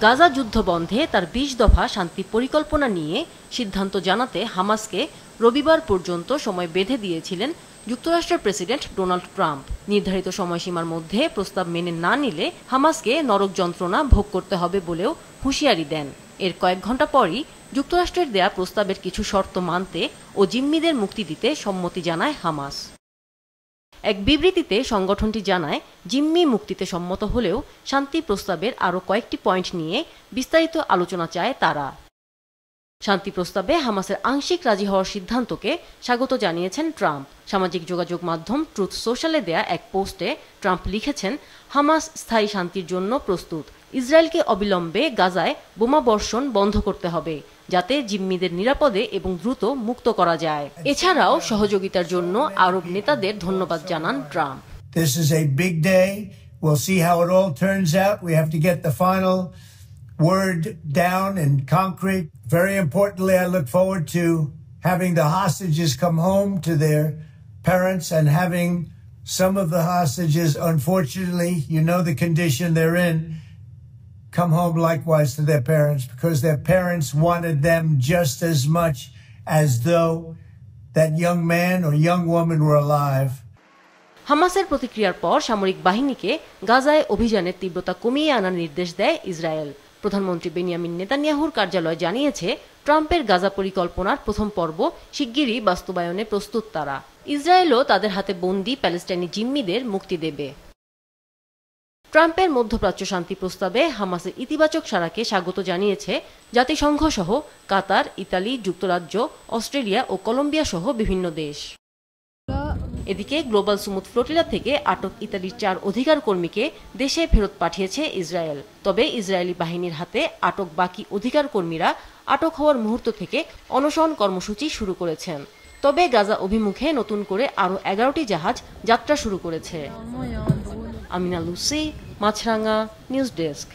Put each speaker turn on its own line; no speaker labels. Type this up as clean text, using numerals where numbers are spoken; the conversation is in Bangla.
গাজা যুদ্ধ বন্ধে তার ২০ দফা শান্তি পরিকল্পনা নিয়ে সিদ্ধান্ত জানাতে হামাসকে রবিবার পর্যন্ত সময় বেঁধে দিয়েছিলেন যুক্তরাষ্ট্রের প্রেসিডেন্ট ডোনাল্ড ট্রাম্প। নির্ধারিত সময়সীমার মধ্যে প্রস্তাব মেনে না নিলে হামাসকে নরক যন্ত্রণা ভোগ করতে হবে বলেও হুঁশিয়ারি দেন। এর কয়েক ঘণ্টা পরই যুক্তরাষ্ট্রের দেয়া প্রস্তাবের কিছু শর্ত মানতে ও জিম্মিদের মুক্তি দিতে সম্মতি জানায় হামাস। এক বিবৃতিতে সংগঠনটি জানায়, জিম্মি মুক্তিতে সম্মত হলেও শান্তি প্রস্তাবের আরও কয়েকটি পয়েন্ট নিয়ে বিস্তারিত আলোচনা চায় তারা। শান্তি প্রস্তাবে হামাসের আংশিক রাজি হওয়ার সিদ্ধান্তকে স্বাগত জানিয়েছেন ট্রাম্প। সামাজিক যোগাযোগ মাধ্যম ট্রুথ সোশ্যালে দেয়া এক পোস্টে ট্রাম্প লিখেছেন, হামাস স্থায়ী শান্তির জন্য প্রস্তুত। ইসরায়েলকে অবিলম্বে গাজায় বোমাবর্ষণ বন্ধ করতে হবে, যাতে জিম্মিদের নিরাপদে এবং দ্রুত মুক্ত করা যায়। এছাড়াও সহযোগিতার জন্য আরব নেতাদের ধন্যবাদ জানান Trump.
This is a big day. We'll see how it all turns out. We have to get the final word down in concrete. Very importantly, I look forward to having the hostages come home to their parents and having some of the hostages, unfortunately, you know the condition they're in, come home likewise to their parents, because their parents wanted them just as much as though that young man or young woman were alive.
হামাসের প্রতিক্রিয়ার পর সামরিক বাহিনীকে গাজায় অভিযানের তীব্রতা কমিয়ে আনার নির্দেশ দেয় ইসরায়েল। প্রধানমন্ত্রী বেনিয়ামিন নেতানিয়াহুর কার্যালয় জানিয়েছে, ট্রাম্পের গাজা পরিকল্পনার প্রথম পর্ব শিগগিরই বাস্তবায়নে প্রস্তুত তারা। ইসরায়েলও তাদের হাতে বন্দী প্যালেস্টাইনি জিম্মিদের মুক্তি দেবে। ট্রাম্পের মধ্যপ্রাচ্য শান্তি প্রস্তাবে হামাসের ইতিবাচক সাড়াকে স্বাগত জানিয়েছে জাতিসংঘ সহ কাতার, ইতালি, যুক্তরাজ্য, অস্ট্রেলিয়া ও কলম্বিয়া সহ বিভিন্ন দেশ। এদিকে গ্লোবাল সুমুদ ফ্লোটিলা থেকে আটক ইতালির ৪ অধিকার কর্মীকে দেশে ফেরত পাঠিয়েছে ইসরায়েল। তবে ইসরায়েলি বাহিনীর হাতে আটক বাকি অধিকার কর্মীরা আটক হওয়ার মুহূর্ত থেকে অনশন কর্মসূচি শুরু করেছেন। তবে গাজা অভিমুখে নতুন করে আরও ১১টি জাহাজ যাত্রা শুরু করেছে। আমিনা লুসি, মাছরাঙা, নিউজ ডেস্ক।